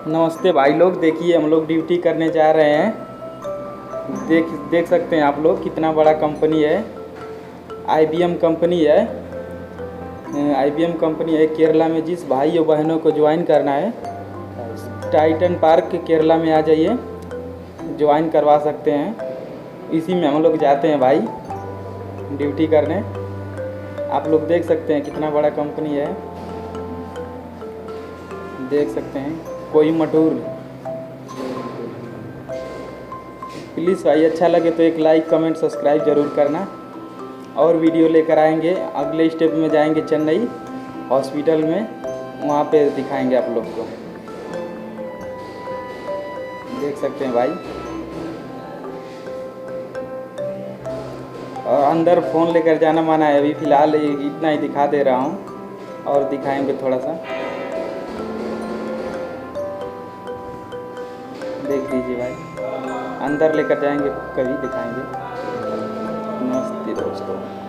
नमस्ते भाई लोग, देखिए हम लोग ड्यूटी करने जा रहे हैं। देख सकते हैं आप लोग कितना बड़ा कंपनी है। आईबीएम कंपनी है। आईबीएम कंपनी है केरला में। जिस भाई और बहनों को ज्वाइन करना है टाइटन पार्क केरला में आ जाइए, ज्वाइन करवा सकते हैं। इसी में हम लोग जाते हैं भाई ड्यूटी करने। आप लोग देख सकते हैं कितना बड़ा कंपनी है, देख सकते हैं। कोयम्बटूर। प्लीज़ भाई अच्छा लगे तो एक लाइक कमेंट सब्सक्राइब ज़रूर करना। और वीडियो लेकर आएंगे। अगले स्टेप में जाएंगे चेन्नई हॉस्पिटल में, वहाँ पे दिखाएंगे आप लोग को। देख सकते हैं भाई। और अंदर फ़ोन लेकर जाना मना है। अभी फ़िलहाल इतना ही दिखा दे रहा हूँ, और दिखाएंगे थोड़ा सा। देख लीजिए भाई, अंदर लेकर जाएंगे कभी दिखाएंगे। नमस्ते दोस्तों।